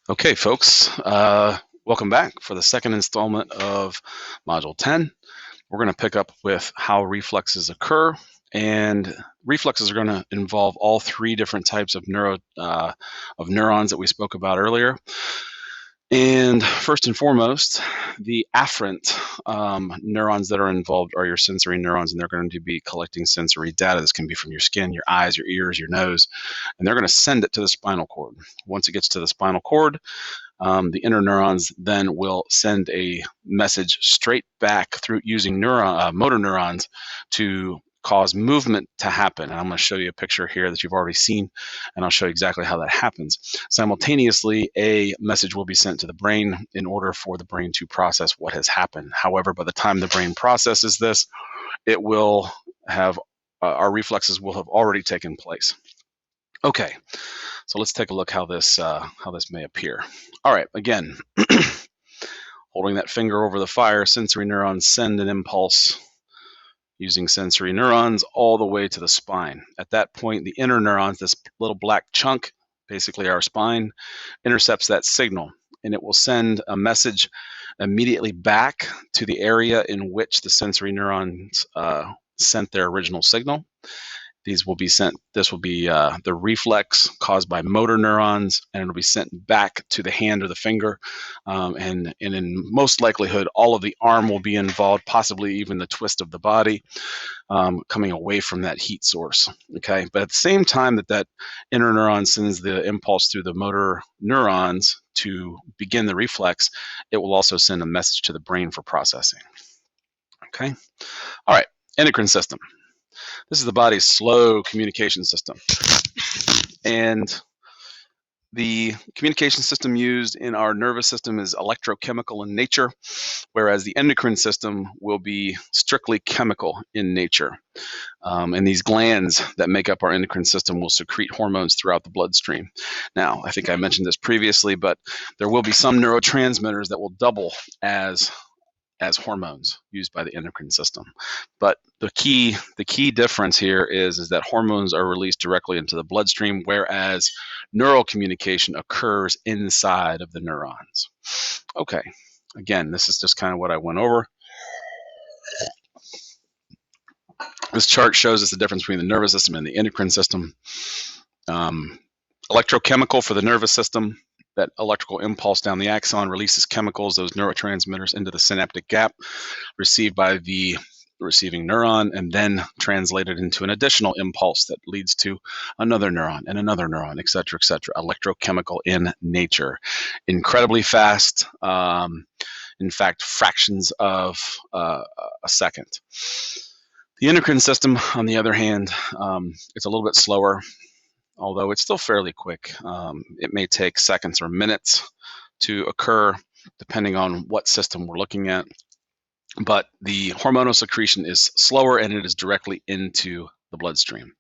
Okay, folks, welcome back for the second installment of Module 10. We're going to pick up with how reflexes occur, and reflexes are going to involve all three different types of neurons that we spoke about earlier. And first and foremost, the afferent neurons that are involved are your sensory neurons, and they're going to be collecting sensory data. This can be from your skin, your eyes, your ears, your nose, and they're going to send it to the spinal cord. Once it gets to the spinal cord, the inner neurons then will send a message straight back through using motor neurons to cause movement to happen. And I'm going to show you a picture here that you've already seen, and I'll show you exactly how that happens. Simultaneously, a message will be sent to the brain in order for the brain to process what has happened. However, by the time the brain processes this, it will have our reflexes will have already taken place. Okay, so let's take a look how this may appear. All right, again, holding that finger over the fire, sensory neurons send an impulse using sensory neurons all the way to the spine. At that point, the inner neurons, this little black chunk, basically our spine, intercepts that signal, and it will send a message immediately back to the area in which the sensory neurons sent their original signal. These will be sent, this will be the reflex caused by motor neurons, and it'll be sent back to the hand or the finger. And in most likelihood, all of the arm will be involved, possibly even the twist of the body, coming away from that heat source. Okay, but at the same time that inner neuron sends the impulse through the motor neurons to begin the reflex, it will also send a message to the brain for processing. Okay, all right, endocrine system. This is the body's slow communication system. And the communication system used in our nervous system is electrochemical in nature, whereas the endocrine system will be strictly chemical in nature. And these glands that make up our endocrine system will secrete hormones throughout the bloodstream. Now, I think I mentioned this previously, but there will be some neurotransmitters that will double as hormones used by the endocrine system. But the key difference here is that hormones are released directly into the bloodstream, whereas neural communication occurs inside of the neurons. Okay, again, this is just kind of what I went over. This chart shows us the difference between the nervous system and the endocrine system. Electrochemical for the nervous system, that electrical impulse down the axon releases chemicals, those neurotransmitters, into the synaptic gap received by the receiving neuron, and then translated into an additional impulse that leads to another neuron and another neuron, et cetera, electrochemical in nature. Incredibly fast, in fact, fractions of a second. The endocrine system, on the other hand, it's a little bit slower, although it's still fairly quick. It may take seconds or minutes to occur, depending on what system we're looking at. But the hormonal secretion is slower, and it is directly into the bloodstream.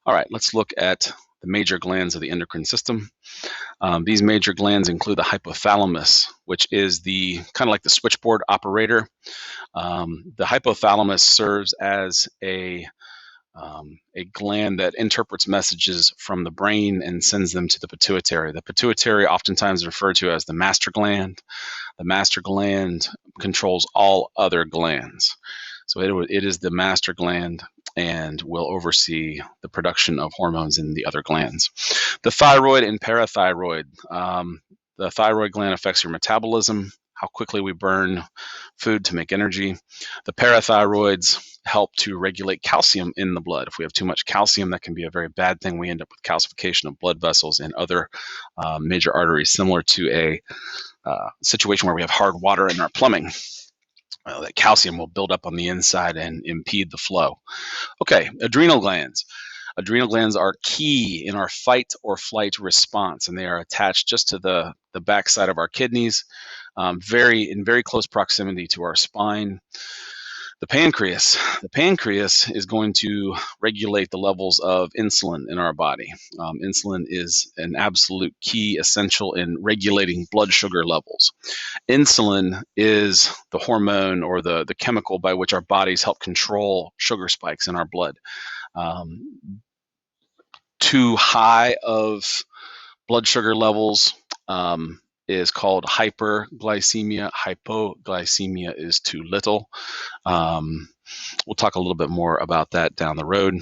All right, let's look at the major glands of the endocrine system. These major glands include the hypothalamus, which is the kind of like the switchboard operator. The hypothalamus serves as a gland that interprets messages from the brain and sends them to the pituitary. The pituitary oftentimes is referred to as the master gland. The master gland controls all other glands. So it is the master gland and will oversee the production of hormones in the other glands. The thyroid and parathyroid. The thyroid gland affects your metabolism, how quickly we burn food to make energy. The parathyroids help to regulate calcium in the blood. If we have too much calcium, that can be a very bad thing. We end up with calcification of blood vessels and other major arteries, similar to a situation where we have hard water in our plumbing. That calcium will build up on the inside and impede the flow. Okay, adrenal glands. Adrenal glands are key in our fight or flight response, and they are attached just to the backside of our kidneys, in very close proximity to our spine. The pancreas is going to regulate the levels of insulin in our body. Insulin is an absolute key essential in regulating blood sugar levels. Insulin is the hormone or the chemical by which our bodies help control sugar spikes in our blood. Too high of blood sugar levels is called hyperglycemia. Hypoglycemia is too little. We'll talk a little bit more about that down the road.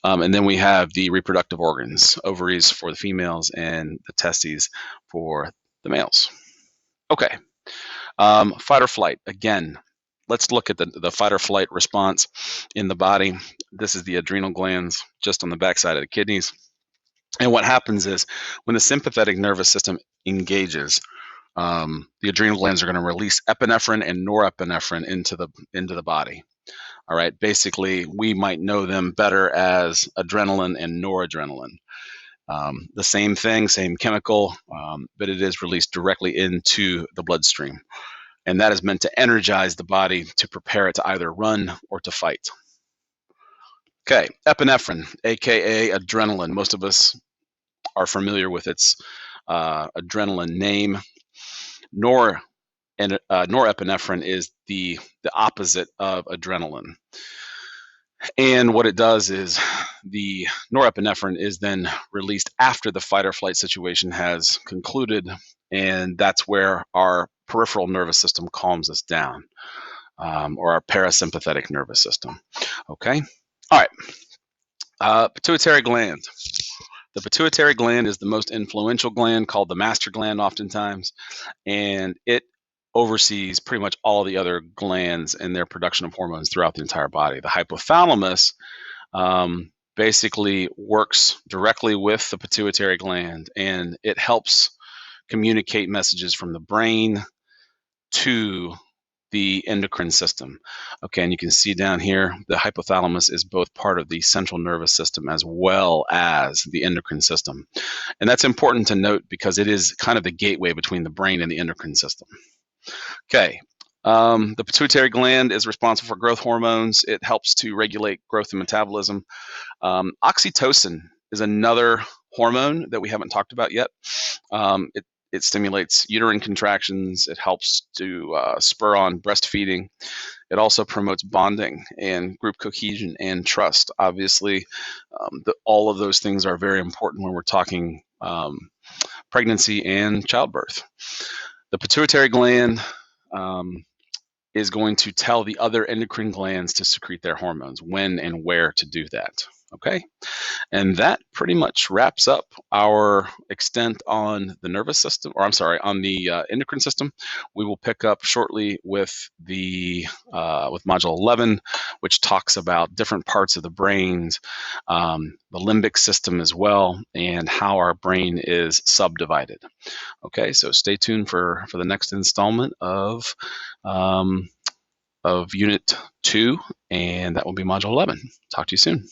And then we have the reproductive organs, ovaries for the females and the testes for the males. Okay, fight or flight. Again, let's look at the fight or flight response in the body. This is the adrenal glands just on the backside of the kidneys. And what happens is when the sympathetic nervous system engages, the adrenal glands are going to release epinephrine and norepinephrine into the body. All right, basically, we might know them better as adrenaline and noradrenaline. The same thing, same chemical, but it is released directly into the bloodstream. And that is meant to energize the body to prepare it to either run or to fight. Okay, epinephrine, aka adrenaline. Most of us are familiar with its adrenaline name. Norepinephrine is the opposite of adrenaline. And what it does is the norepinephrine is then released after the fight or flight situation has concluded, and that's where our peripheral nervous system calms us down, or our parasympathetic nervous system. Okay? All right. Pituitary gland. The pituitary gland is the most influential gland, called the master gland oftentimes, and it oversees pretty much all the other glands and their production of hormones throughout the entire body. The hypothalamus basically works directly with the pituitary gland, and it helps communicate messages from the brain to the endocrine system. Okay, and you can see down here, the hypothalamus is both part of the central nervous system as well as the endocrine system. And that's important to note because it is kind of the gateway between the brain and the endocrine system. Okay, the pituitary gland is responsible for growth hormones. It helps to regulate growth and metabolism. Oxytocin is another hormone that we haven't talked about yet. It stimulates uterine contractions. It helps to spur on breastfeeding. It also promotes bonding and group cohesion and trust. Obviously, all of those things are very important when we're talking pregnancy and childbirth. The pituitary gland is going to tell the other endocrine glands to secrete their hormones, when and where to do that. Okay, and that pretty much wraps up our extent on the nervous system, or I'm sorry, on the endocrine system. We will pick up shortly with the with module 11, which talks about different parts of the brains, the limbic system as well, and how our brain is subdivided. Okay, so stay tuned for the next installment of Unit 2, and that will be module 11. Talk to you soon.